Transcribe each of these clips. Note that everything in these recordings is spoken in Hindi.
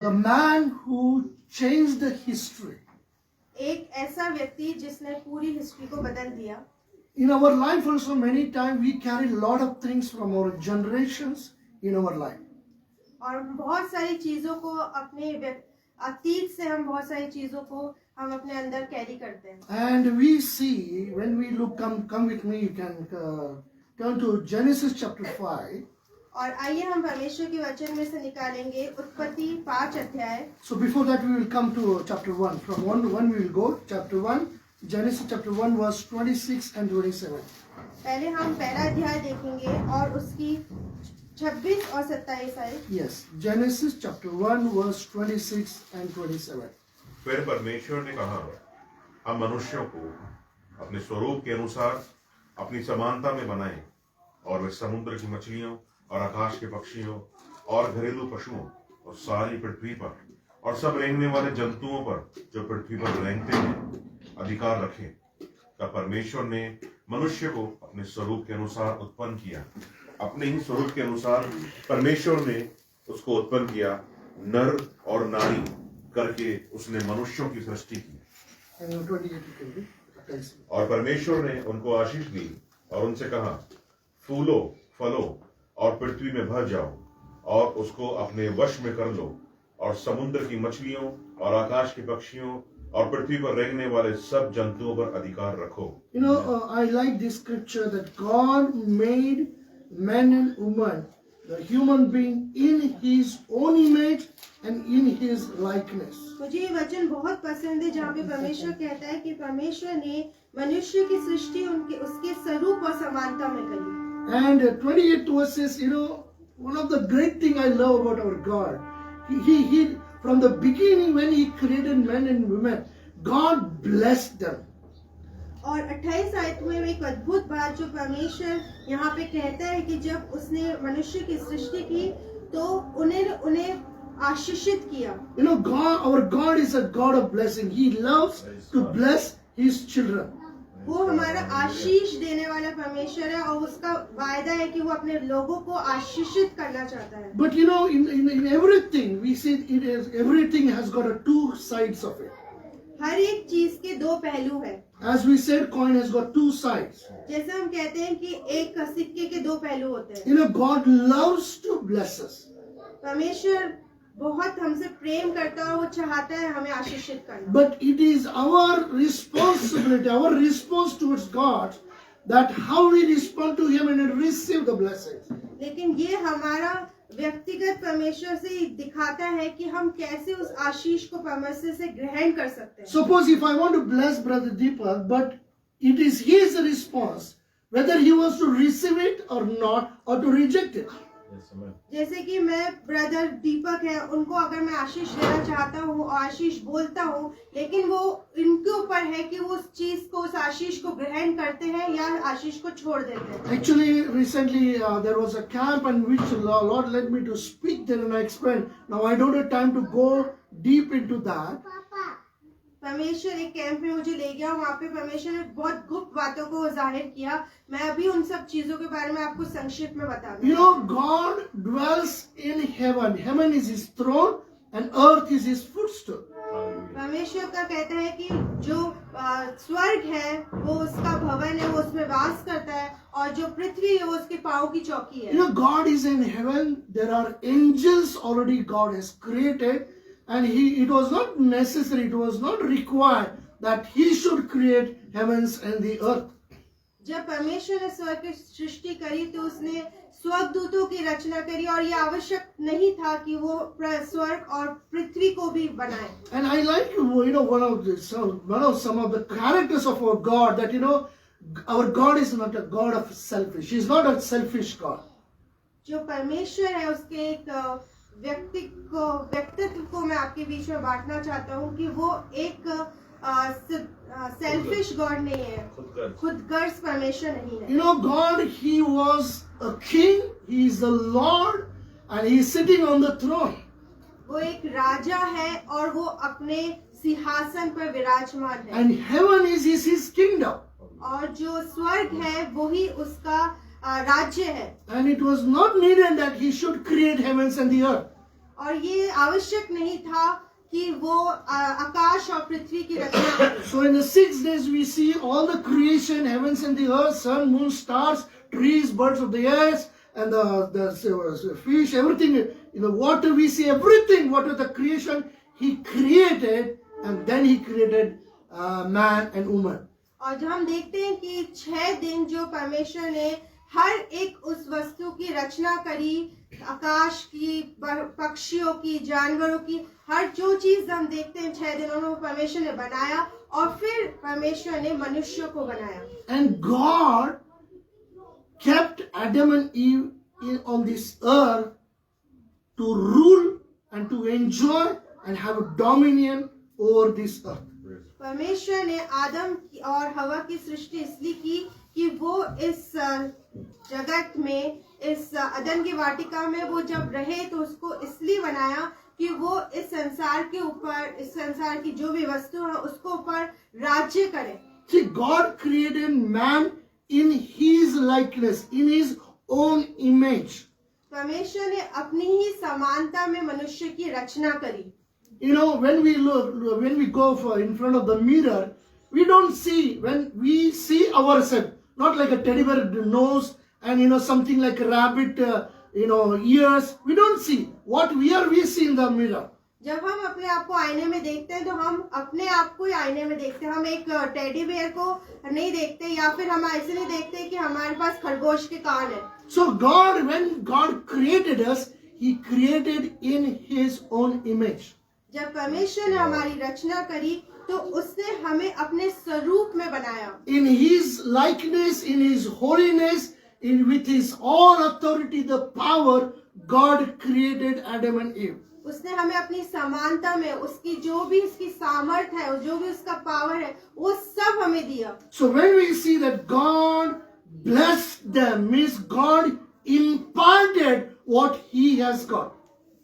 The man who changed the history. एक ऐसा व्यक्ति जिसने पूरी हिस्ट्री को बदल दिया. In our life also many times we carry a lot of things from our generations in our life. और बहुत सारी चीजों को अपने अतीत से हम बहुत सारी चीजों को हम अपने अंदर कैरी करते हैं. And we see when we look, come with me, you can turn to Genesis chapter 5. और आइए हम परमेश्वर के वचन में से निकालेंगे उत्पत्ति 5 अध्याय. So before that we will come to chapter 1. From 1 we will go. Chapter 1, Genesis chapter 1 verse 26 and 27. पहले हम पहला अध्याय देखेंगे और उसकी 26 और 27 आए. Yes, Genesis chapter 1 verse 26 and 27. फिर परमेश्वर ने कहा, हम मनुष्यों को अपने स्वरूप के अनुसार अपनी समानता में बनाएं और वे समुद्र की मछलियों और आकाश के पक्षियों और घरेलू पशुओं और सारी पृथ्वी पर और सब रेंगने वाले जंतुओं पर जो पृथ्वी पर रेंगते हैं अधिकार रखें. तब परमेश्वर ने मनुष्य को अपने स्वरूप के अनुसार उत्पन्न किया. अपने ही स्वरूप के अनुसार परमेश्वर ने उसको उत्पन्न किया, नर और नारी करके उसने मनुष्यों की सृष्टि की. और परमेश्वर ने उनको आशीष दी और उनसे कहा, फूलो फलो और पृथ्वी में भर जाओ और उसको अपने वश में कर लो और समुद्र की मछलियों और आकाश के पक्षियों और पृथ्वी पर रेंगने वाले सब जंतुओं पर अधिकार रखो. You know, I like this scripture that God made man and woman, the human being, in His own image and in His likeness. मुझे ये वचन बहुत पसंद है जहाँ पे परमेश्वर कहता है कि परमेश्वर ने मनुष्य की सृष्टि उसके स्वरूप और समानता में करी. And 28 verses, you know, one of the great thing I love about our God, he from the beginning when He created men and women, God blessed them. और 28 आयत में एक अद्भुत बात जो परमेश्वर यहाँ पे कहता है कि जब उसने मनुष्य की सृष्टि की तो उन्हें आशीषित किया. You know, God, our God is a God of blessing. He loves to bless His children. वो हमारा आशीष देने वाला परमेश्वर है और उसका वायदा है कि वो अपने लोगों को आशीषित करना चाहता है. But you know, in everything we see it is everything has got a two sides of it. हर एक चीज के दो पहलू है. As we said, coin has got two sides. जैसे हम कहते हैं कि एक सिक्के के दो पहलू होते हैं. You know, God loves to bless us. परमेश्वर बहुत हमसे प्रेम करता है और वो चाहता है हमें आशीषित करना. But it is our responsibility, our response towards God, that how we respond to Him and receive the blessings. लेकिन ये हमारा व्यक्तिगत परमेश्वर से दिखाता है कि हम कैसे उस आशीष को परमेश्वर से ग्रहण कर सकते हैं. Suppose if I want to bless Brother Deepak, but it is his response whether he wants to receive it or not, or to reject it. जैसे कि मैं ब्रदर दीपक है, उनको अगर मैं आशीष देना चाहता हूँ और आशीष बोलता हूँ, लेकिन वो इनके ऊपर है कि वो उस चीज को, उस आशीष को ग्रहण करते हैं या आशीष को छोड़ देते हैं. Actually, recently there was a camp in which Lord led me to speak there, and I explained. Now I don't have time to go deep into that. परमेश्वर एक कैंप में मुझे ले गया, वहाँ पे परमेश्वर ने बहुत गुप्त बातों को जाहिर किया. मैं अभी उन सब चीजों के बारे में आपको संक्षिप्त में बता दूं. You know, God dwells in heaven. Heaven is His throne and earth is His footstool. परमेश्वर का कहता है कि जो स्वर्ग है वो उसका भवन है, वो उसमें वास करता है, और जो पृथ्वी है वो उसके पांव की चौकी है. You know, God is in heaven. There are angels already God has created. And it was not necessary, it was not required that He should create heavens and the earth. जब परमेश्वर ने स्वर्ग की सृष्टि करी तो उसने स्वर्गदूतों की रचना करी और ये आवश्यक नहीं था कि वो स्वर्ग और पृथ्वी को भी बनाए. And I like, you know, one of some of the characters of our God, that, you know, our God is not a God of selfish. He is not a selfish God. जो परमेश्वर है उसके एक व्यक्तित्व को मैं आपके बीच में बांटना चाहता हूँ कि वो एक सेल्फिश गॉड नहीं है, खुदगर्ज परमेश्वर नहीं है. You know, God, He was a king, He is the Lord, and He is sitting on the throne. वो एक राजा है और वो अपने सिंहासन पर विराजमान है. And heaven is His kingdom. और जो स्वर्ग है वो ही उसका राज्य है. And it was not needed that He should create heavens and the earth. और ये आवश्यक नहीं था कि वो आकाश और पृथ्वी की रचना करे। So in the 6 days we see all the creation, heavens and the earth, sun, moon, stars, trees, birds of the air, and the fish, everything in the water. We see everything, what was the creation He created, and then He created man and woman. और जब हम देखते हैं कि 6 दिन जो परमेश्वर ने हर एक उस वस्तु की रचना करी, आकाश की, पक्षियों की, जानवरों की, हर जो चीज हम देखते हैं 6 दिनों में परमेश्वर ने बनाया और फिर परमेश्वर ने मनुष्य को बनाया। And God kept Adam and Eve on this earth to rule and to enjoy and have a dominion over this earth. परमेश्वर ने आदम और हवा की सृष्टि इसलिए की कि वो इस जगत में, इस अदन की वाटिका में वो जब रहे तो उसको इसलिए बनाया कि वो इस संसार के ऊपर, इस संसार की जो भी वस्तु है उसको ऊपर राज्य करे। See, God created man in His likeness, in His own image. परमेश्वर ने अपनी ही समानता में मनुष्य की रचना करी। You know, when we go in front of the mirror, we don't see, when we see ourselves, not like a teddy bear nose and something like a rabbit, ears. We don't see what we see in the mirror. जब हम अपने आप को आईने में देखते हैं तो हम अपने आप को ही आईने में देखते हैं। हम एक टेडी बेयर को नहीं देखते, या फिर हम ऐसे नहीं देखते कि हमारे पास खरगोश के कान है। So when God created us, He created in His own image. जब परमेश्वर ने हमारी रचना करी तो उसने हमें अपने स्वरूप में बनाया। In His likeness, in His holiness, with His all authority, the power, God created Adam and Eve. उसने हमें अपनी समानता में उसकी जो भी उसकी सामर्थ है, जो भी उसका पावर है, वो सब हमें दिया। So when we see that God blessed them, means God imparted what He has got.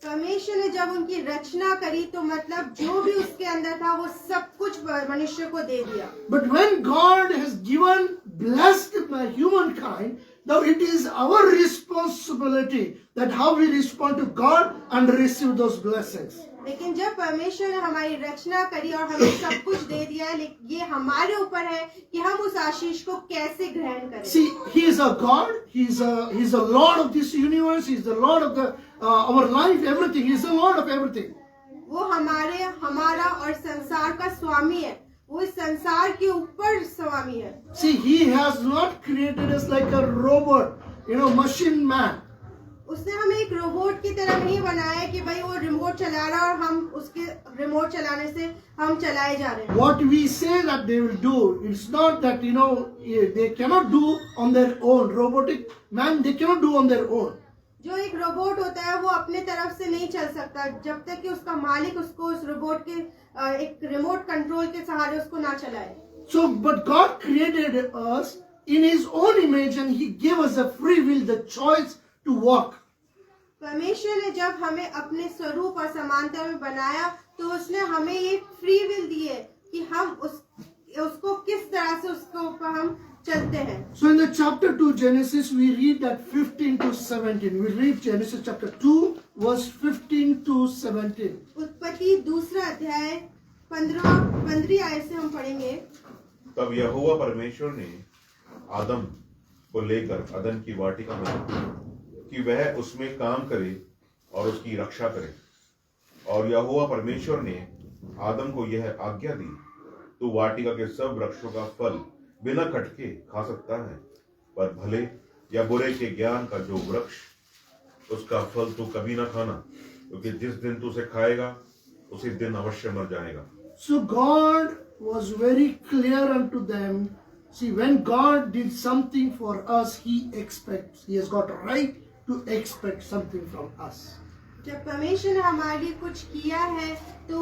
परमेश्वर ने जब उनकी रचना करी तो मतलब जो भी उसके अंदर था वो सब कुछ मनुष्य को दे दिया। But when God has blessed humankind, now it is our responsibility that how we respond to God and receive those blessings. लेकिन जब परमेश्वर ने हमारी रचना करी और हमें सब कुछ दे दिया है, ये हमारे ऊपर है कि हम उस आशीष को कैसे ग्रहण करें। See, He is a God. He's a Lord of this universe. He's the Lord of our life, everything. He's the Lord of everything. वो हमारा और संसार का स्वामी है। वो इस संसार के ऊपर स्वामी है। See, He has not created us like a robot, machine man. उसने हमें एक रोबोट की तरह नहीं बनाया कि भाई वो रिमोट चला रहा है और हम उसके रिमोट चलाने से हम चलाए जा रहे हैं। What we say that they will do, it's not that they cannot do on their own. Robotic man, they cannot do on their own. जो एक रोबोट होता है वो अपने तरफ से नहीं चल सकता जब तक कि उसका मालिक उसको उस रोबोट के एक रिमोट कंट्रोल के सहारे उसको ना चलाए। So, but God created us in His own image and He gave us the free will, the choice to walk. परमेश्वर ने जब हमें अपने स्वरूप और समानता में बनाया तो उसने हमें ये फ्री विल दी है कि हम उसको किस तरह से उसके ऊपर हम चलते हैं। So in the chapter 2 Genesis we read that 15 to 17. We read Genesis chapter 2 verse 15 to 17. उत्पत्ति दूसरा अध्याय 15 आयत से हम पढ़ेंगे। तब यहोवा परमेश्वर ने आदम को लेकर अदन की वाटिका में कि वह उसमें काम करे और उसकी रक्षा करे। और यहोवा परमेश्वर ने आदम को यह आज्ञा दी, तू वाटिका के सब वृक्षों का फल बिना खटके खा सकता है, पर भले या बुरे के ज्ञान का जो वृक्ष उसका फल तू कभी ना खाना, क्योंकि जिस दिन तू उसे खाएगा उसी दिन अवश्य मर जाएगा। So God was very clear unto them. See, when God did something for us, He expects. He has got a right to expect something from us. जब परमेश्वर ने हमारे लिए कुछ किया है तो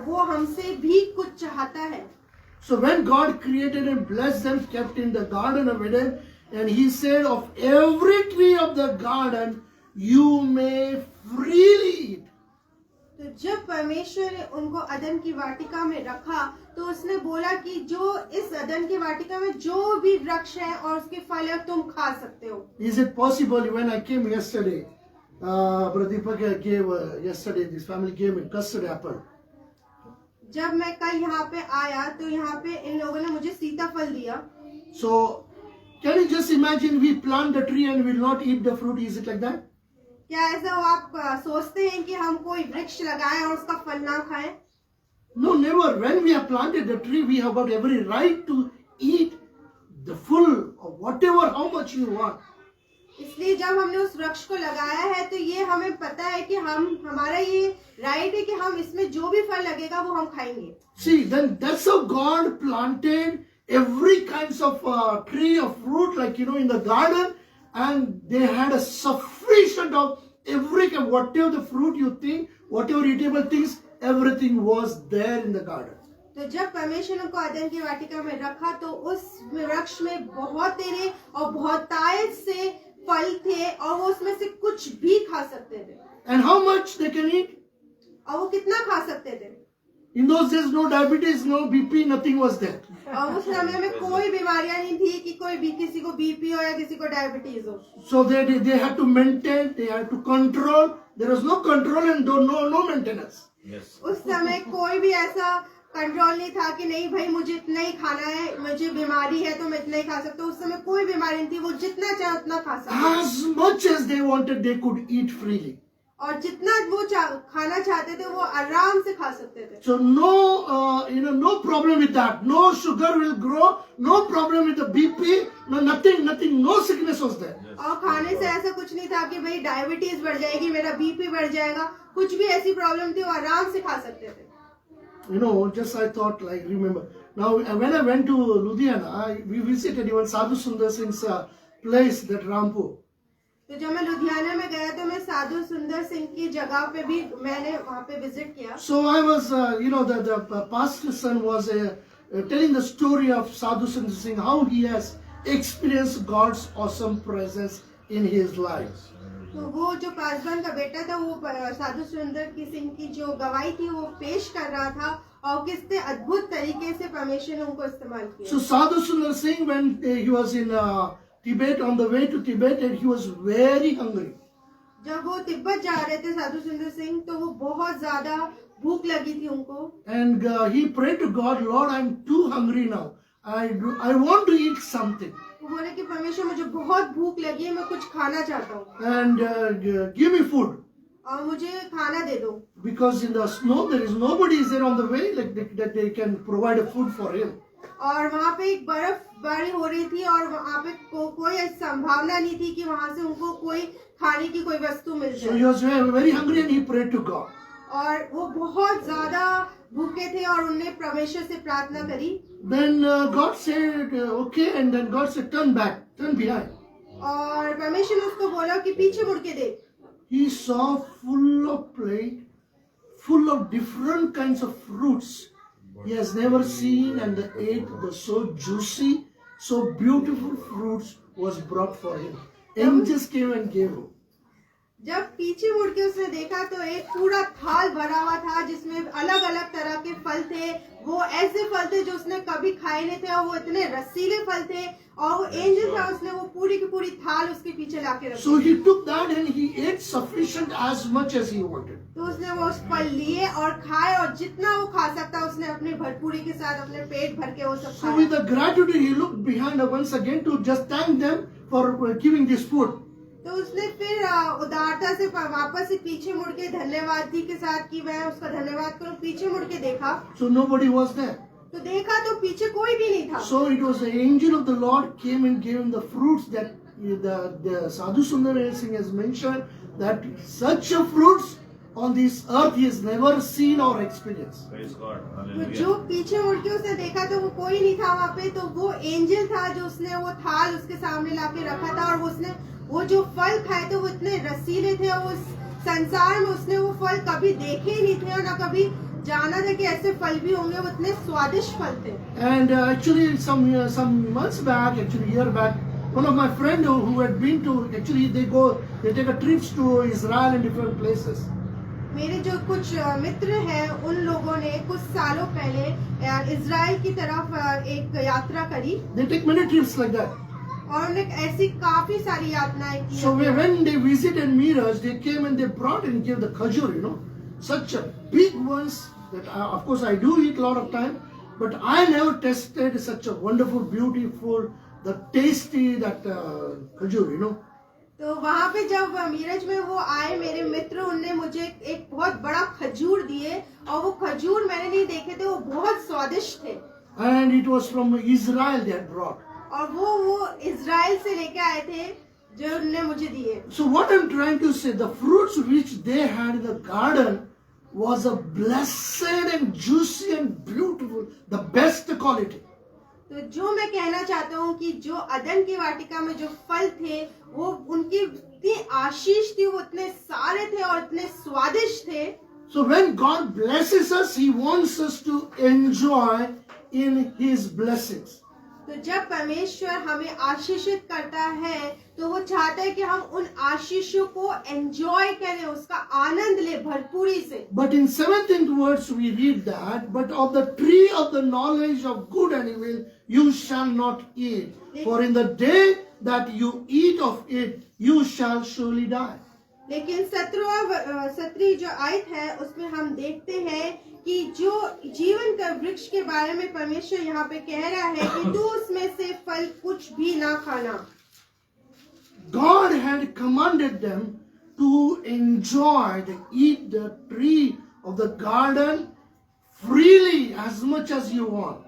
वो हमसे भी कुछ चाहता है। So when God created and blessed them, kept in the garden of Eden, and He said, of every tree of the garden you may freely eat. तो जब परमेश्वर ने उनको अदन की वाटिका में रखा तो उसने बोला कि जो इस अदन की वाटिका में जो भी वृक्ष है और उसके फल है तुम खा सकते हो। Is it possible? When I came yesterday, Brother Deepak gave yesterday, this family gave me custard apple. जब मैं कल यहाँ पे आया तो यहाँ पे इन लोगों ने मुझे सीताफल दिया. So, can you just imagine we plant the tree and will not eat the fruit? Is it like that? क्या ऐसा हो आप सोचते हैं कि हम कोई वृक्ष लगाएं और उसका फल ना खाएं? No, never. When we have planted the tree, we have got every right to eat the full of whatever, how much you want. इसलिए जब हमने उस वृक्ष को लगाया है तो ये हमें पता है कि हमारा ये राइट है कि हम इसमें जो भी फल लगेगा वो हम खाएंगे. See, then that's how God planted every kinds of tree of fruit, like in the garden, and they had a sufficient of every kind, whatever the fruit you think, whatever eatable things, everything was there in the garden. तो जब परमेश्वर ने उनको अदन की वाटिका में रखा तो उस वृक्ष में बहुत तेरे और बहुतायत से फल थे और वो उसमें से कुछ भी खा सकते थे. And how much they can eat? और वो कितना खा सकते थे? In those days, no diabetes, no BP, nothing was there. और उस समय में कोई बीमारियां नहीं थी कि किसी को बीपी हो या किसी को डायबिटीज हो. So they had to maintain, they had to control. There was no control and no maintenance. Yes. उस समय कोई भी ऐसा कंट्रोल नहीं था कि नहीं भाई मुझे इतना ही खाना है, मुझे बीमारी है तो मैं इतना ही खा सकता हूँ. उस समय कोई बीमारी नहीं थी, वो जितना चाहे उतना खा सकते. As much as they wanted, they could eat freely. और जितना वो खाना चाहते थे वो आराम से खा सकते थे. So no problem with that. No sugar will grow. No problem with the BP. No nothing. No sickness was there. और खाने से ऐसा कुछ नहीं था कि भाई डायबिटीज बढ़ जाएगी, मेरा बीपी बढ़ जाएगा, कुछ भी ऐसी प्रॉब्लम थी वो आराम से खा सकते थे. Just I thought, like, remember. Now, when I went to Ludhiana, we visited even Sadhu Sundar Singh's place, that Rampur. तो जब मैं लुधियाना में गया तो मैं साधु सुंदर सिंह की जगह पे भी मैंने वहाँ पे विजिट किया. So I was, the pastor's son was telling the story of Sadhu Sundar Singh, how he has experienced God's awesome presence in his life. तो वो जो पासवान का बेटा था वो साधु सुंदर की सिंह की जो गवाही थी वो पेश कर रहा था और कितने अद्भुत तरीके से परमेश्वर ने उनको इस्तेमाल किया. So Sadhu Sundar Singh, when he was in Tibet, on the way to Tibet, and he was very hungry. जब वो तिब्बत जा रहे थे साधु सुंदर सिंह तो वो बहुत ज्यादा भूख लगी थी उनको. And he prayed to God, Lord, I'm too hungry now. I want to eat something. वो बोले कि परमेश्वर मुझे बहुत भूख लगी है, मैं कुछ खाना चाहता हूँ. And give me food. और मुझे खाना दे दो. Because in the snow, there is nobody is there on the way that they can provide a food for him. और वहाँ पे एक बर्फबारी हो रही थी और वहाँ पे कोई संभावना नहीं थी कि वहाँ से उनको कोई खाने की कोई वस्तु मिल जाए. So he was very hungry and he prayed to God. और वो बहुत ज्यादा भूखे थे और उन्होंने परमेश्वर से प्रार्थना करी. Then God said, okay, and then God said, turn behind. और परमेश्वर ने उसको बोला कि पीछे मुड़ के देख. He saw full of plate, full of different kinds of fruits he has never seen, and the ate the so juicy, so beautiful fruits was brought for him. Angels came and gave him. जब पीछे मुड़ के उसने देखा तो एक पूरा थाल भरा हुआ था जिसमें अलग अलग तरह के फल थे. वो ऐसे फल थे जो उसने कभी खाए नहीं थे और वो इतने रसीले फल थे और वो एंजल था, उसने वो पूरी की पूरी थाल उसके पीछे लाके रखी. So he took that and he ate sufficient as much as he wanted. तो उसने वो फल लिए और खाए और जितना वो खा सकता उसने अपने भरपूरी के साथ अपने पेट भर के वो सब खाया. So with the gratitude he looked behind once again to just thank them for giving this food. तो उसने फिर उदारता से वापस से पीछे मुड़ के धन्यवाद दी के साथ कि मैं उसका धन्यवाद करूं. पीछे मुड़ के देखा So nobody was there. तो देखा तो पीछे कोई भी नहीं था. So it was the angel of the Lord came and gave him the fruits that the Sadhu Sundar Singh has mentioned, that such a fruits on this earth he has never seen or experienced. Praise God. तो जो पीछे मुड़ के उसने देखा तो वो कोई नहीं था वहाँ पे. तो वो एंजल था जो उसने वो थाल उसके सामने लाके रखा था और उसने वो जो फल खाए थे वो इतने रसीले थे और उस संसार में उसने वो फल कभी देखे ही नहीं थे और ना कभी जाना था कि ऐसे फल भी होंगे. वो इतने स्वादिष्ट फल थे. And actually some months back, actually year back, one of my friend who had been to, actually they take a trips to Israel and different places. मेरे जो कुछ मित्र हैं उन लोगों ने कुछ सालों पहले इजराइल की तरफ एक यात्रा करी. They take many trips like that. और उन्होंने ऐसी काफी सारी यातनाएं की So हैं। when they visited Miraj, they came and they brought and gave the khajur, such a big ones that of course I do eat a lot of time, but I never tasted such a wonderful, beautiful, the tasty that khajur. तो वहां पे जब मीरज में वो आए मेरे मित्र, उनने मुझे एक बहुत बड़ा खजूर दिए और वो खजूर मैंने नहीं देखे थे, वो बहुत स्वादिष्ट थे And it was from Israel they had brought. और वो इजराइल से लेके आए थे जो उनने मुझे दिए। So what I'm trying to say, the fruits which they had in the garden was a blessed and juicy and beautiful, the best quality. तो जो मैं कहना चाहता हूँ कि जो अदन की वाटिका में जो फल थे वो उनकी इतनी आशीष थी, वो इतने सारे थे और इतने स्वादिष्ट थे। So when God blesses us, He wants us to enjoy in His blessings. तो जब परमेश्वर हमें आशीषित करता है तो वो चाहता है कि हम उन आशीषों को एंजॉय करें, उसका आनंद ले भरपूरी से। But in 17th verse we read that, but of the tree of the knowledge of good and evil you shall not eat, for in the day that you eat of it you shall surely die. लेकिन 17वीं जो आयत है उसमें हम देखते हैं कि जो जीवन का वृक्ष के बारे में परमेश्वर यहाँ पे कह रहा है कि तू उसमें से फल कुछ भी ना खाना। God had commanded them to enjoy, to eat the tree of the garden freely as much as you want.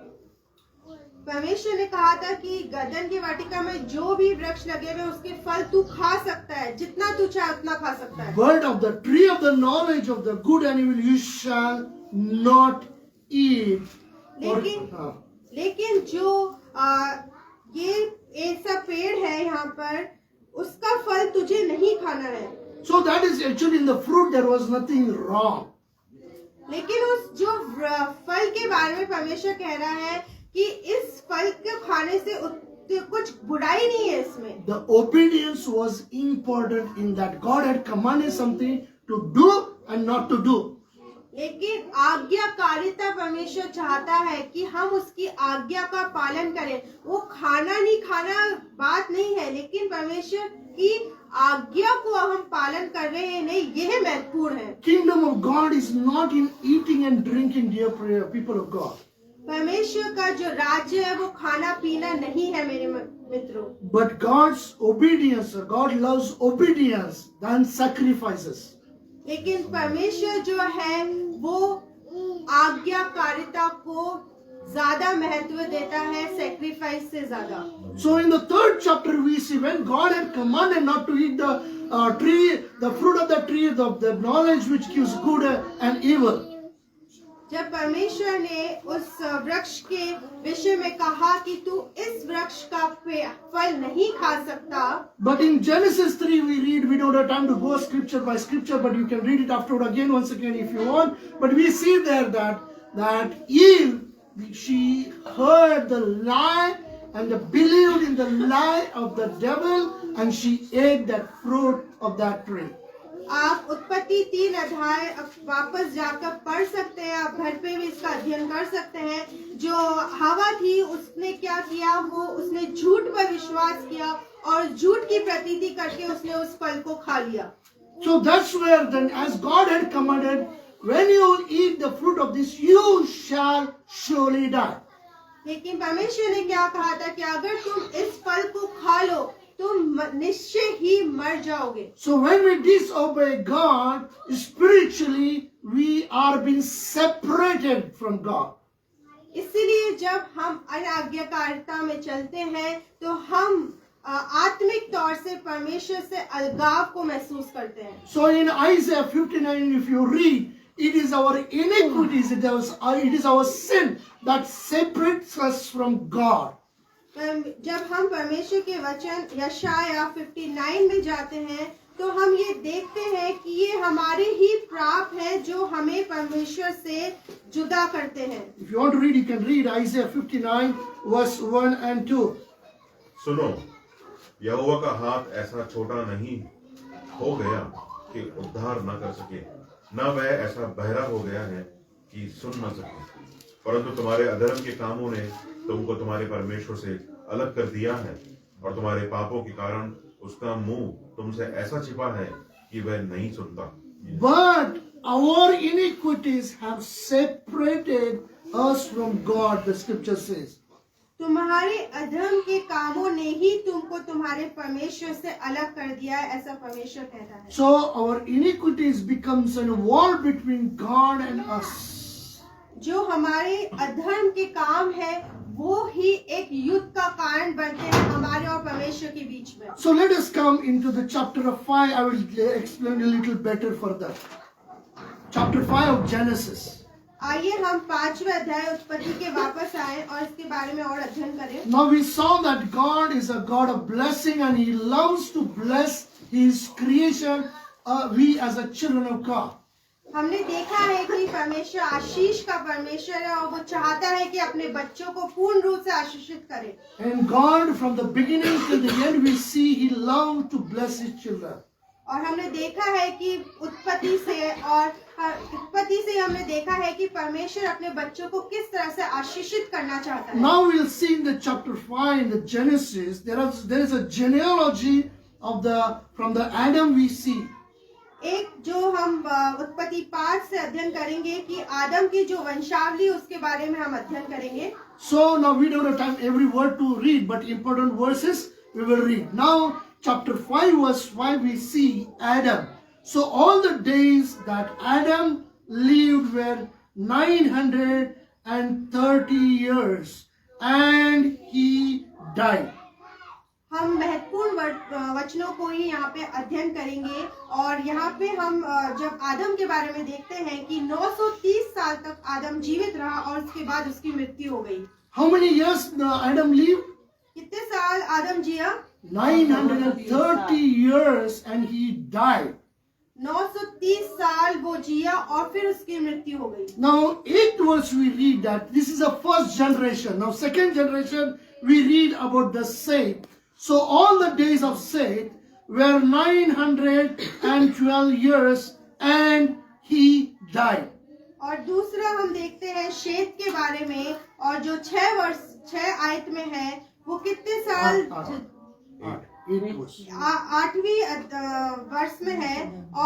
परमेश्वर ने कहा था कि गदन की वाटिका में जो भी वृक्ष लगे हुए उसके फल तू खा सकता है, जितना तू चाहे उतना खा सकता है। But of the tree of the knowledge of the good and evil you shall not eat. लेकिन जो ये ऐसा पेड़ है यहाँ पर, उसका फल तुझे नहीं खाना है। So that is actually in the fruit there was nothing wrong. लेकिन उस जो फल के बारे में परमेश्वर कह रहा है कि इस फल को खाने से कुछ बुराई नहीं है इसमें। The obedience was important in that God had commanded something to do and not to do. लेकिन आज्ञाकारिता परमेश्वर चाहता है कि हम उसकी आज्ञा का पालन करें। वो खाना नहीं खाना बात नहीं है, लेकिन परमेश्वर की आज्ञा को हम पालन कर रहे हैं नहीं, यह महत्वपूर्ण है। Kingdom of God is not in eating and drinking, dear people of God. परमेश्वर का जो राज्य है वो खाना पीना नहीं है मेरे मित्रों। But God's obedience, God loves obedience than sacrifices. लेकिन परमेश्वर जो है वो आज्ञाकारिता को ज्यादा महत्व देता है सैक्रिफाइस से ज्यादा। So in the 3rd chapter we see when God had commanded not to eat the tree, the fruit of the tree, the knowledge which gives good and evil. जब परमेश्वर ने उस वृक्ष के विषय में कहा कि तू इस वृक्ष का फल नहीं खा सकता। But in Genesis 3 we read, we don't have time to go scripture by scripture, but you can read it afterward again once again if you want. But we see there that Eve, she heard the lie and believed in the lie of the devil and she ate that fruit of that tree. आप उत्पत्ति 3 अध्याय वापस जाकर पढ़ सकते हैं, आप घर पे भी इसका अध्ययन कर सकते हैं। जो हवा थी उसने क्या किया, वो उसने झूठ पर विश्वास किया और झूठ की प्रतीति करके उसने उस फल को खा लिया। So that's where then as God had commanded, when you eat the fruit of this you shall surely die. लेकिन परमेश्वर ने क्या कहा था कि अगर तुम इस फल को खा लो तुम निश्चय ही मर जाओगे। So when we disobey God, spiritually we are being separated from God. इसीलिए जब हम अनाज्ञाकारिता में चलते हैं तो हम आत्मिक तौर से परमेश्वर से अलगाव को महसूस करते हैं। So in Isaiah 59 if you read, it is our iniquities, it is our sin that separates us from God. जब हम परमेश्वर के वचन यशाया 59 में जाते हैं तो हम ये देखते हैं कि ये हमारे ही पाप है जो हमें परमेश्वर से जुदा करते हैं। If you want to read, you can read Isaiah 59 verse 1 and 2. सुनो, यहोवा का हाथ ऐसा छोटा नहीं हो गया कि उद्धार न कर सके, न वह ऐसा बहरा हो गया है कि सुन न सके, परंतु तुम्हारे अधर्म के कामों ने तुमको तुम्हारे परमेश्वर से अलग कर दिया है। और तुम्हारे पापों के कारण उसका मुंह तुमसे ऐसा छिपा है कि वह नहीं सुनता। But our iniquities have separated us from God, the scripture says. तुम्हारे अधर्म के कामों ने ही तुमको तुम्हारे परमेश्वर से अलग कर दिया है, ऐसा परमेश्वर कहता है। So our iniquities becomes a wall between God and us. जो हमारे अधर्म के काम है वो ही एक युद्ध का कारण बनते हैं हमारे और परमेश्वर के बीच में। So let us come into the chapter of 5. I will explain a little better further. Chapter 5 of Genesis. आइए हम 5वें अध्याय उत्पत्ति के वापस आए और इसके बारे में और अध्ययन करें। Now we saw that God is a God of blessing and He loves to bless His creation, we as a children of God. हमने देखा है कि परमेश्वर आशीष का परमेश्वर है और वो चाहता है कि अपने बच्चों को पूर्ण रूप से आशीषित करे। And God from the beginning till the end we see He loved to bless His children. और हमने देखा है कि उत्पत्ति से हमने देखा है कि परमेश्वर अपने बच्चों को किस तरह से आशीषित करना चाहता है। Now we'll see in the chapter 5 in the Genesis there is a genealogy of from the Adam we see. एक जो हम उत्पत्ति 5 से अध्ययन करेंगे कि आदम की जो वंशावली उसके बारे में हम अध्ययन करेंगे। So now we don't have time every word to read, but important verses we will read. Now chapter 5 verse 5 we see Adam. So all the days that Adam lived were 930 years and he died. हम महत्वपूर्ण वचनों को ही यहाँ पे अध्ययन करेंगे और यहाँ पे हम जब आदम के बारे में देखते हैं कि 930 साल तक आदम जीवित रहा और उसके बाद उसकी मृत्यु हो गई। How many years Adam lived? कितने साल आदम जिया? 930 years and he died. 930 साल वो जिया और फिर उसकी मृत्यु हो गई। Now 8th verse we read that this is the first generation. Now second generation we read about the Seth. So all the days of Seth were 912 years and he died. और दूसरा हम देखते हैं शेत के बारे में और जो 6 आयत में है वो कितने साल 8वीं वर्ष में है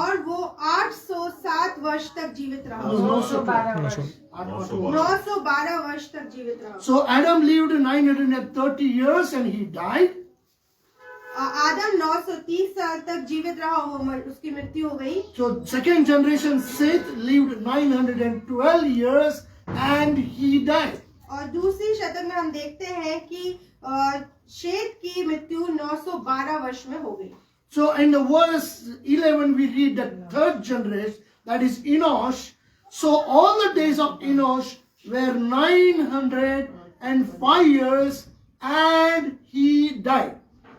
और वो 807 वर्ष तक जीवित रहा। 912 वर्ष तक जीवित रहा। So Adam lived 930 years and he died. आदम 930 साल तक जीवित रहा वो उसकी मृत्यु हो गई। So second generation Seth lived 912 years and he died. और दूसरी शतक में हम देखते हैं कि शेत की मृत्यु 912 वर्ष में हो गई। So in the verse 11 we read the third generation, that is Enosh. So all the days of Enosh were 905 years and he died.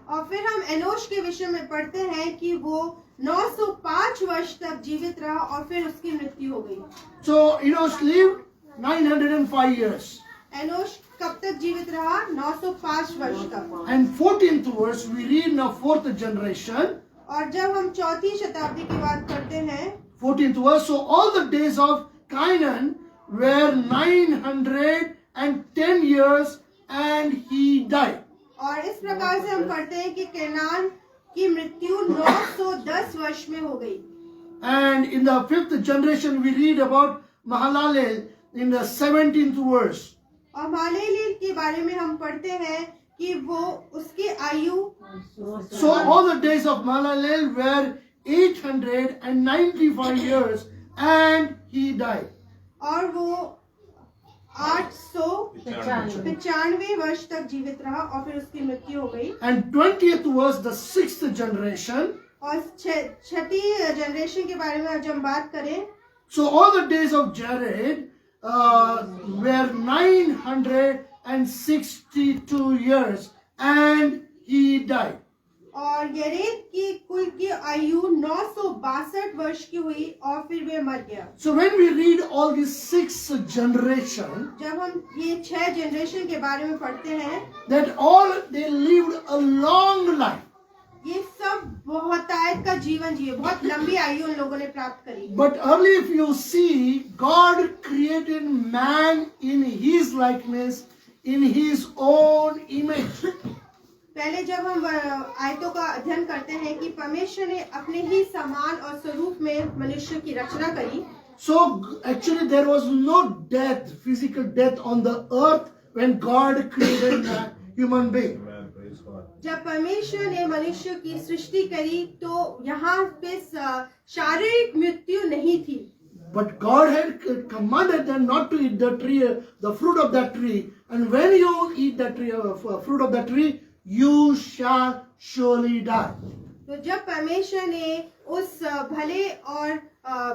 और फिर हम एनोश के विषय में पढ़ते हैं कि वो 905 वर्ष तक जीवित रहा और फिर उसकी मृत्यु हो गई। So Enosh lived 905 years. Enosh कब तक जीवित रहा? 905 वर्ष तक। And 14th verse we read now fourth generation. और जब हम चौथी शताब्दी की बात करते हैं 14th verse, so all the days of Canaan were 910 years and he died. और इस प्रकार से हम पढ़ते हैं कि केनान की मृत्यु 910 वर्ष में हो गई। And in the fifth generation we read about Mahalalel in the 17th verse. और महालेल के बारे में हम पढ़ते हैं कि वो उसकी आयु So all the days of Mahalalel were 895 years and he died. और वो 895 वर्ष तक जीवित रहा और फिर उसकी मृत्यु हो गई। And 20th verse, the sixth generation. और छठी जनरेशन के बारे में आज हम बात करें So all the days of Jared were 962 years and he died. और यरेद की कुल की आयु 962 वर्ष की हुई और फिर वे मर गया। So when we read all these 6 generations, जब हम ये 6 जनरेशन के बारे में पढ़ते हैं that all they lived a long life. ये सब बहुतायत का जीवन जिए, बहुत लंबी आयु उन लोगों ने प्राप्त करी। But early if you see, God created man in his likeness, in his own image. पहले जब हम आयतों का अध्ययन करते हैं कि परमेश्वर ने अपने ही समान और स्वरूप में मनुष्य की रचना करी, So actually there was no death, physical death on the earth when God created a human being. Amen. Praise God. जब परमेश्वर ने मनुष्य की सृष्टि करी तो यहाँ पे शारीरिक मृत्यु नहीं थी, But God had commanded them not to eat the tree, the fruit of that tree. And when you eat the tree, fruit of that tree, you shall surely die. तो जब परमेश्वर ने उस भले और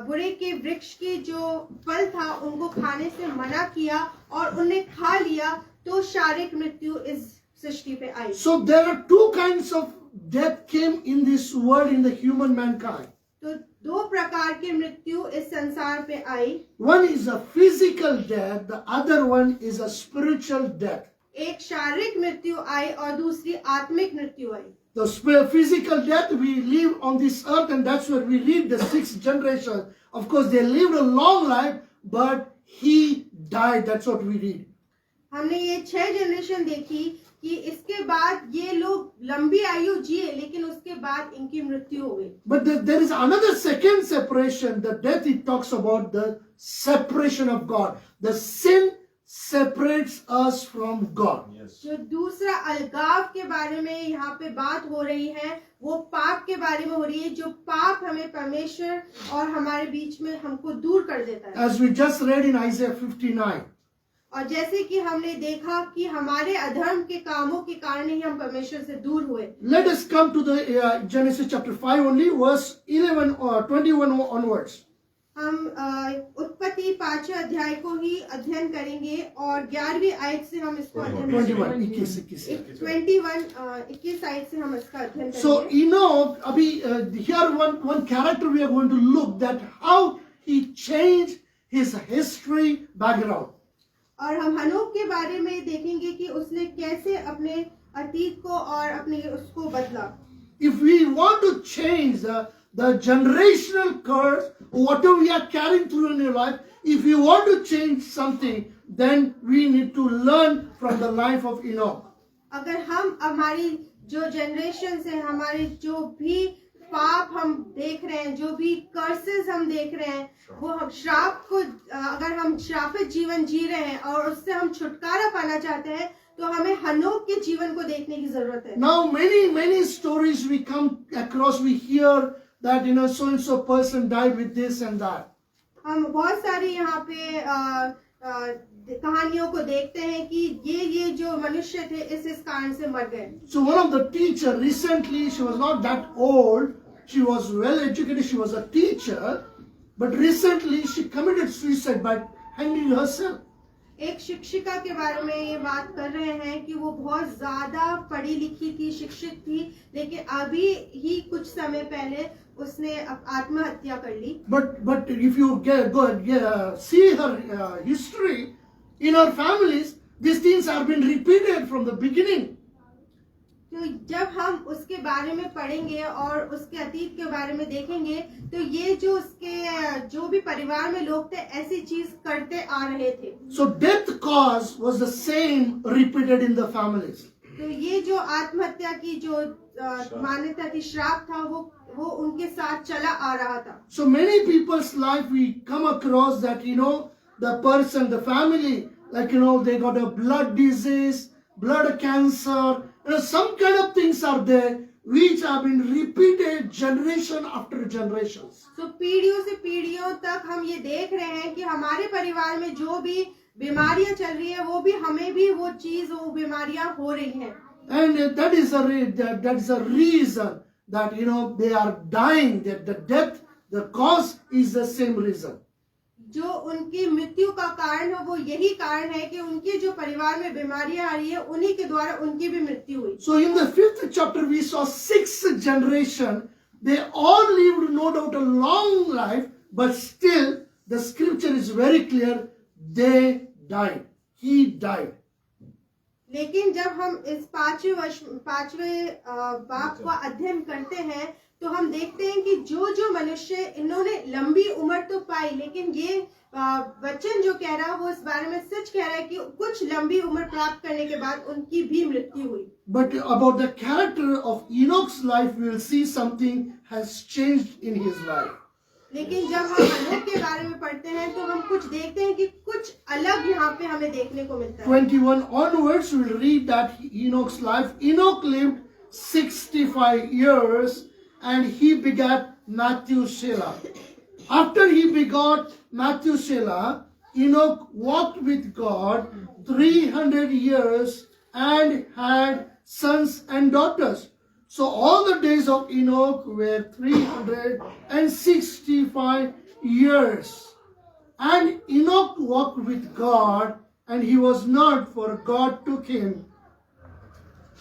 बुरे के वृक्ष के जो फल था उनको खाने से मना किया और उन्हें खा लिया तो शारीरिक मृत्यु इस सृष्टि पे आई। So there are two kinds of death came in this world in the human mankind. तो दो प्रकार की मृत्यु इस संसार पे आई। One is a physical death, the other one is a spiritual death. एक शारीरिक मृत्यु आई और दूसरी आत्मिक मृत्यु आई। The physical death, we live on this earth, and that's where we read the sixth generation. Of course, they lived a long life, but he died. That's what we read. हमने ये 6 जनरेशन देखी कि इसके बाद ये लोग लंबी आयु जिए, लेकिन उसके बाद इनकी मृत्यु हो गई। But there is another second separation. The death, it talks about the separation of God. The sin separates us from God. Yes. जो दूसरा अलगाव के बारे में यहाँ पे बात हो रही है वो पाप के बारे में हो रही है, जो पाप हमें परमेश्वर और हमारे बीच में हमको दूर कर देता है। As we just read in Isaiah 59. और जैसे कि हमने देखा कि हमारे अधर्म के कामों के कारण ही हम परमेश्वर से दूर हुए। Let us come to the Genesis chapter 5 only, verse 11 or 21 onwards. हम उत्पत्ति 5वें अध्याय को ही अध्ययन करेंगे और 11वीं आयत से हम इसको अध्ययन 21, करेंगे। 21 आयत से हम इसका अध्ययन करेंगे। So, here one character we are going to look that how he changed his history background. और हम हनोक के बारे में देखेंगे कि उसने कैसे अपने अतीत को और अपने उसको बदला। If we want to change the generational curse, whatever we are carrying through in your life, if you want to change something, then we need to learn from the life of Enoch. अगर हम हमारी जो जनरेशन से हमारे जो भी पाप हम देख रहे हैं, जो भी कर्सेस हम देख रहे हैं, वो हम श्राप को अगर हम श्रापित जीवन जी रहे हैं और उससे हम छुटकारा पाना चाहते हैं तो हमें हनोक के जीवन को देखने की जरूरत है। Now many stories we come across, we hear that so and so person died with this and that. हम बहुत सारी यहाँ पे कहानियों को देखते हैं कि ये जो मनुष्य थे इस कारण से मर गए। So one of the teacher recently, she was not that old, she was well educated, she was a teacher, but recently she committed suicide by hanging herself. एक शिक्षिका के बारे में ये बात कर रहे हैं कि वो बहुत ज्यादा पढ़ी लिखी थी, शिक्षित थी, लेकिन अभी ही कुछ समय पहले उसने आत्महत्या कर ली। But if you see her history in her families, these things have been repeated from the beginning. तो जब हम उसके बारे में पढ़ेंगे और उसके अतीत के बारे में देखेंगे तो ये जो उसके जो भी परिवार में लोग थे ऐसी चीज करते आ रहे थे। So death cause was the same repeated in the families. तो ये जो आत्महत्या की जो मान्यता थी, श्राप था, वो उनके साथ चला आ रहा था। So many people's life we come across that the person, the family, like they got a blood disease, blood cancer, some kind of things are there which have been repeated generation after generations. So पीढ़ियों से पीढ़ियों तक हम ये देख रहे हैं कि हमारे परिवार में जो भी बीमारियां चल रही है वो भी हमें भी वो बीमारियां हो रही हैं। And that is a reason that they are dying, that the death, the cause is the same reason. जो उनकी मृत्यु का कारण है वो यही कारण है कि उनके जो परिवार में बीमारियां आ रही है उन्हीं के द्वारा उनकी भी मृत्यु हुई। So in the 5th chapter we saw 6th generation, they all lived no doubt a long life, but still the scripture is very clear, they died. He died. लेकिन जब हम इस पांचवें बाप का अध्ययन करते हैं तो हम देखते हैं कि जो मनुष्य इन्होंने लंबी उम्र तो पाई, लेकिन ये वचन जो कह रहा है वो इस बारे में सच कह रहा है कि कुछ लंबी उम्र प्राप्त करने के बाद उनकी भी मृत्यु हुई। But about the character of Enoch's life, we will see something has changed in his life. लेकिन जब हम हनोक के बारे में पढ़ते हैं तो हम कुछ देखते हैं कि कुछ अलग यहाँ पे हमें देखने को मिलता है। 21 onwards, we will read that Enoch's life. Enoch lived 65 years and he begat Methuselah. After he begot Methuselah, Enoch walked with God 300 years and had sons and daughters. So all the days of Enoch were 365 years. And Enoch walked with God, and he was not, for God took him.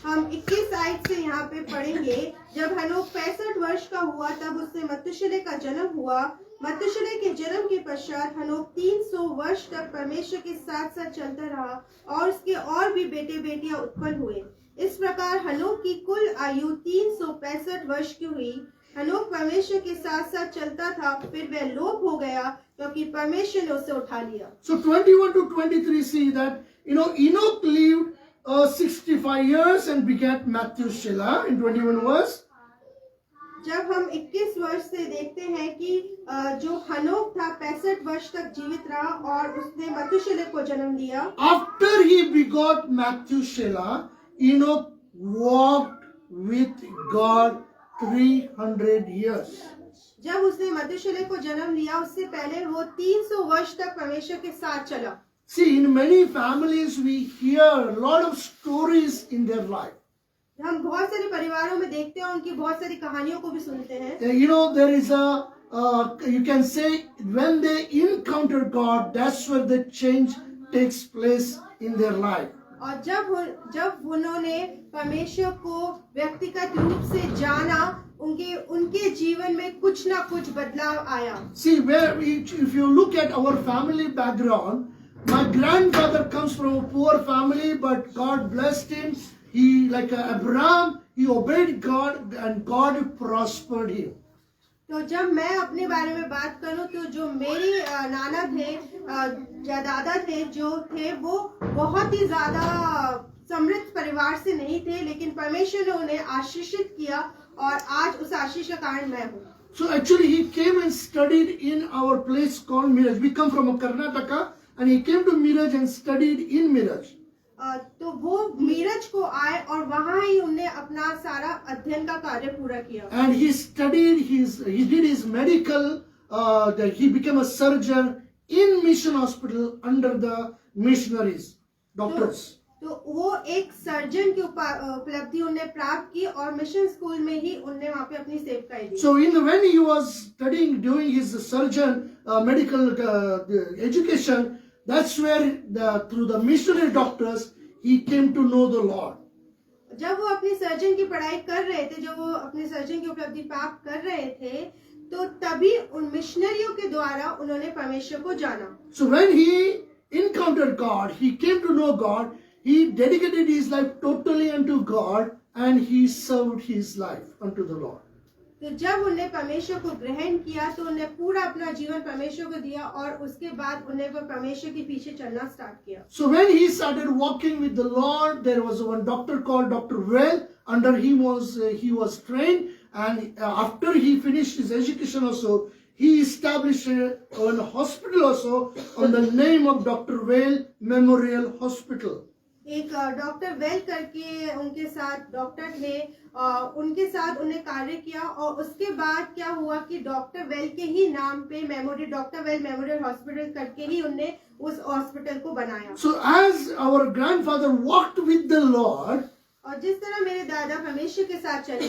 हम 21 आयत से यहाँ पे पढ़ेंगे, जब हनोक 65 वर्ष का हुआ तब उससे मथुशेलह का जन्म हुआ। मथुशेलह के जन्म के पश्चात हनोक 300 वर्ष तक परमेश्वर के साथ साथ चलता रहा और उसके और भी बेटे बेटियां उत्पन्न हुए। इस प्रकार हनोक की कुल आयु 365 वर्ष की हुई। हनोक परमेश्वर के साथ साथ चलता था, फिर वह लोप हो गया क्योंकि परमेश्वर ने उसे उठा लिया। So 21 to 23 see that Enoch lived 65 years and begat Methuselah in 21 verse. जब हम 21 वर्ष से देखते हैं कि जो हनोक था 65 वर्ष तक जीवित रहा और उसने मथुशेलह को जन्म दिया। After he begot Methuselah, Enoch walked with God 300 years. जब उसने मथुशेलह को जन्म लिया उससे पहले वो 300 वर्ष तक परमेश्वर के साथ चला। See, in many families we hear a lot of stories in their life. हम बहुत सारे परिवारों में देखते हैं, उनकी बहुत सारी कहानियों को भी सुनते हैं। There is you can say when they encounter God, that's where the change takes place in their life. और जब उन्होंने परमेश्वर को व्यक्तिगत रूप से जाना, उनके जीवन में कुछ ना कुछ बदलाव आया। See, if you look at our family background, my grandfather comes from a poor family, but God blessed him. He, like Abraham, he obeyed God and God prospered him. तो जब मैं अपने बारे में बात करूं तो जो मेरी नाना थे या दादा थे जो थे वो बहुत ही ज्यादा समृद्ध परिवार से नहीं थे, लेकिन परमेश्वर ने उन्हें आशीषित किया और आज उस आशीष का कारण मैं हूँ। So actually he came and studied in our place called Miraj. We come from Karnataka and he came to Miraj and studied in Miraj. तो वो मीरज को आए और वहाँ ही उन्हें अपना सारा अध्ययन का कार्य पूरा किया। And he did his medical, he became a surgeon in mission hospital under the missionaries, doctors. तो वो एक सर्जन की उपलब्धि उन्हें प्राप्त की और मिशन स्कूल में ही उन्हें वहाँ पे अपनी सेवकाई दी। So when he was studying, doing his surgeon medical education, that's where through the missionary doctors he came to know the Lord. जब वो अपनी सर्जन की पढ़ाई कर रहे थे, जब वो अपने सर्जन की उपलब्धि प्राप्त कर रहे थे, तो तभी उन मिशनरियों के द्वारा उन्होंने परमेश्वर को जाना। So when he encountered God, he came to know God. He dedicated his life totally unto God and he served his life unto the Lord. तो जब उन्हें परमेश्वर को ग्रहण किया तो उन्हें पूरा अपना जीवन परमेश्वर को दिया और उसके बाद उन्हें परमेश्वर के पीछे चलना स्टार्ट किया। So when he started walking with the Lord, there was one doctor called Dr. Well. Under him he was trained, and after he finished his education also, he established a hospital also on the name of Dr. Well Memorial Hospital. एक डॉक्टर वेल करके उनके साथ डॉक्टर थे, उनके साथ उन्हें कार्य किया और उसके बाद क्या हुआ कि डॉक्टर वेल के ही नाम पे डॉक्टर वेल मेमोरियल हॉस्पिटल करके ही उन्हें उस हॉस्पिटल को बनाया। So as our grandfather walked with the Lord, और जिस तरह मेरे दादा परमेश्वर के साथ चले,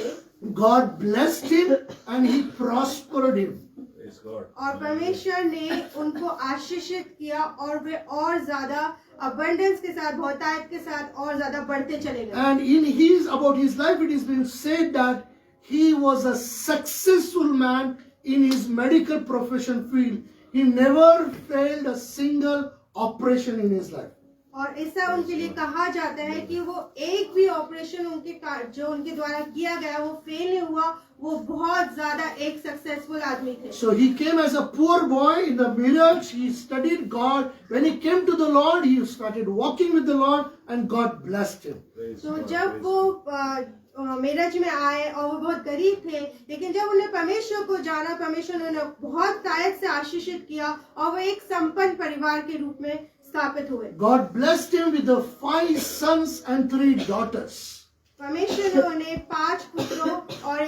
God blessed him and he prospered him. और परमेश्वर ने उनको आशीषित किया और वे और ज्यादा अबंडेंस के साथ, बहुतायत के साथ और ज्यादा बढ़ते चले गए। And about his life, it has been said that he was a successful man in his medical profession field. He never failed a single operation in his life. और ऐसा उनके लिए कहा जाता है कि वो एक भी ऑपरेशन जो उनके द्वारा किया गया वो फेल नहीं हुआ, वो बहुत ज्यादा एक सक्सेसफुल आदमी थे। So he came as a poor boy in the mirage. He studied God. When he came to the Lord, he started walking with the Lord, and God blessed him. तो जब वो मेरज में आए और वो बहुत गरीब थे, लेकिन जब उन्हें परमेश्वर को जाना, परमेश्वर ने उन्हें बहुत तायत से आशीषित किया और वो एक संपन्न परिवार के रूप में स्थापित हुए। God blessed him with the 5 sons and 3 daughters. परमेश्वर ने उन्हें 5 पुत्रों और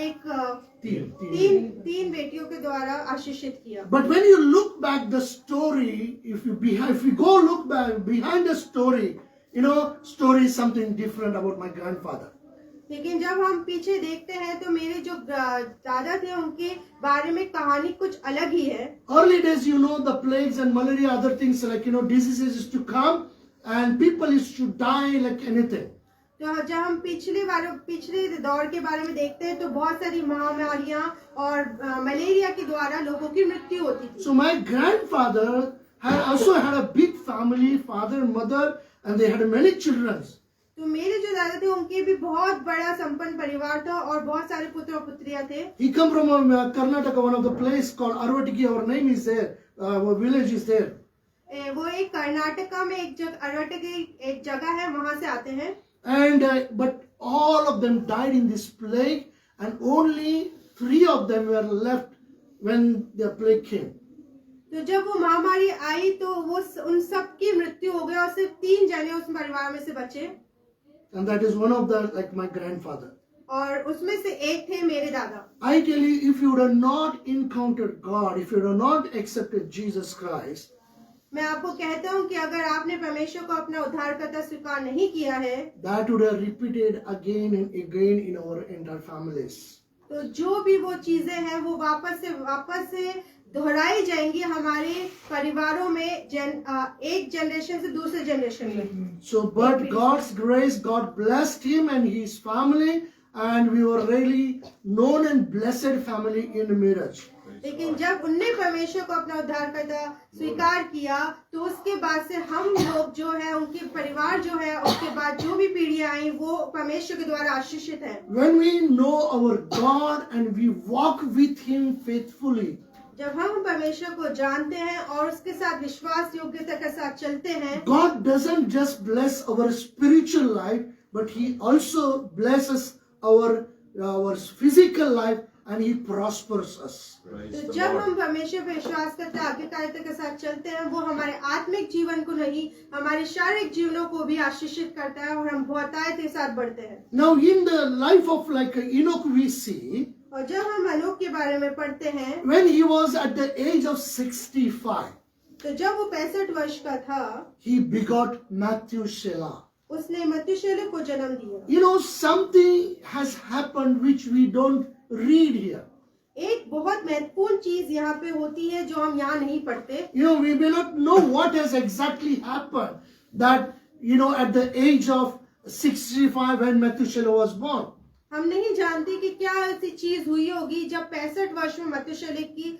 तीन बेटियों के द्वारा आशीषित किया। But when you look back the story, if you go look back behind the story, story is something different about my grandfather. लेकिन जब हम पीछे देखते हैं तो मेरे जो दादा थे उनके बारे में कहानी कुछ अलग ही है। Early days, the plagues and malaria, other things like, diseases used to come and people used to die like anything. तो जब हम पिछले दौर के बारे में देखते हैं तो बहुत सारी महामारियां और मलेरिया के द्वारा लोगों की मृत्यु होती थी। So my grandfather also had a big family, father, mother, and they had many children. तो मेरे जो दादा थे उनके भी बहुत बड़ा संपन्न परिवार था और बहुत सारे पुत्र और पुत्रियां थे। He come from Karnataka, one of the place called Arvatiki. Our name is there, our village is there. वो एक कर्नाटका में एक जगह है, वहां से आते हैं। And but all of them died in this plague, and only 3 of them were left when the plague came. तो जब वो महामारी आई तो वो उन सब की मृत्यु हो गई और सिर्फ 3 जने उस परिवार में से बचे। And that is one of the, like my grandfather. और उसमें से एक थे मेरे दादा। I tell you, if you would have not encountered God, if you would have not accepted Jesus Christ, मैं आपको कहता हूँ कि अगर आपने परमेश्वर को अपना उद्धारकर्ता स्वीकार नहीं किया है, that would have repeated again and again in our entire families. तो जो भी वो चीजें हैं वो वापस से दोहराई जाएंगी हमारे परिवारों में, एक जनरेशन से दूसरे जनरेशन में। So, but God's grace, God blessed him and his family, and we were really known and blessed family in Miraj. लेकिन जब उनने परमेश्वर को अपना उद्धारकर्ता स्वीकार किया तो उसके बाद से हम लोग जो है, उनके परिवार जो है, उसके बाद जो भी पीढ़ियां आई वो परमेश्वर के द्वारा आशीषित है। When we know our God and we walk with him faithfully, जब हम परमेश्वर को जानते हैं और उसके साथ विश्वास योग्यता के साथ चलते हैं, God doesn't just bless our spiritual life, but he also blesses our physical life, and he prospers us. तो जब हम परमेश्वर पर विश्वास करते हैं, आज्ञाकारिता के साथ चलते हैं, वो हमारे आत्मिक जीवन को नहीं, हमारे शारीरिक जीवनों को भी आशीषित करता है और हम बहुतायत के साथ बढ़ते हैं। Now in the life of like Enoch we see, और जब हम हनोक के बारे में पढ़ते हैं, when he was at the age of 65, तो जब वो 65 वर्ष का था, he begot Methuselah. उसने मथुशेलह को जन्म दिया। Something has happened which we don't read here. एक बहुत महत्वपूर्ण चीज यहाँ पे होती है जो हम यहाँ नहीं पढ़ते। We may not know what has exactly happened that, at the age of 65 when Methuselah was born. हम नहीं जानते कि क्या ऐसी चीज हुई होगी जब 65 वर्ष में मथुशेलह की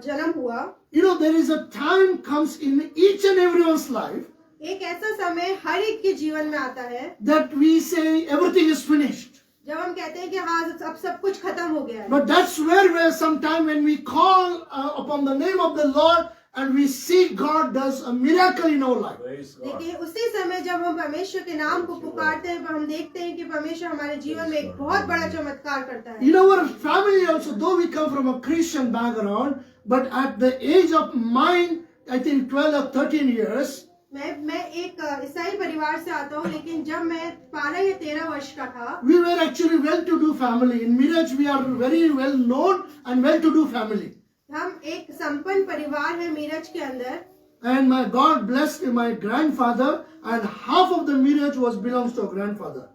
जन्म हुआ। There is a time comes in each and everyone's life. एक ऐसा समय हर एक के जीवन में आता है that we say everything is finished. जब हम कहते हैं कि हाँ अब सब कुछ खत्म हो गया है। But that's where sometime when we call upon the name of the Lord and we see God does a miracle in our life. देखिए उसी समय जब हम परमेश्वर के नाम को पुकारते हैं, हम देखते हैं कि परमेश्वर हमारे जीवन में एक बहुत बड़ा चमत्कार करता है। In our family also, though we come from a Christian background, but at the age of mine, I think 12 or 13 years, मैं एक ईसाई परिवार से आता हूँ, लेकिन जब मैं 12 या 13 वर्ष का था, we were actually well-to-do family. In Miraj, we are very well known and well-to-do family. हम एक संपन्न परिवार है मीरज के अंदर। And my God blessed my grandfather, and half of the Miraj belongs to our grandfather.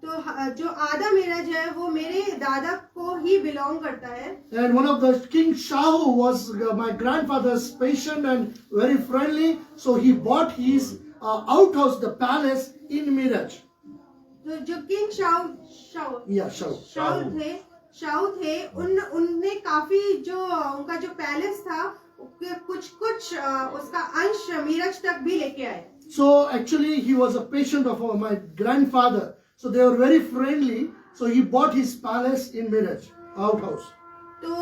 तो जो आधा मीरज है वो मेरे दादा को ही बिलोंग करता है। And one of the King Shahu was my grandfather's patient and very friendly, so he bought his outhouse, the palace in Miraj. तो जो किंग शाहू थे, उनने काफी जो उनका जो पैलेस था कुछ उसका अंश मीरज तक भी लेके आए। So actually he was a patient of my grandfather. So they were very friendly. So he bought his palace in Miraj, outhouse. तो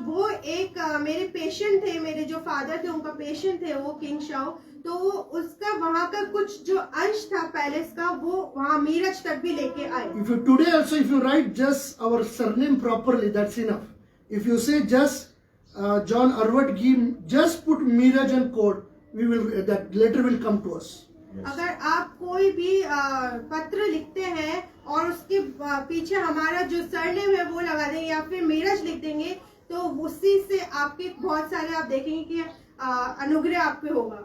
वो एक मेरे पेशेंट थे, मेरे जो फादर थे उनका पेशेंट थे वो किंग शाओ, तो उसका वहाँ का कुछ जो अंश था पैलेस का वो वहाँ मीरज तक भी लेके आए. If you today also if you write just our surname properly, that's enough. If you say just John Arwat Gee, just put Miraj and code, we will that letter will come to us. अगर आप कोई भी पत्र लिखते हैं और उसके पीछे हमारा जो सरनेम है वो लगा देंगे या फिर मीरज लिख देंगे तो उसी से आपके बहुत सारे आप देखेंगे कि अनुग्रह आप पे होगा.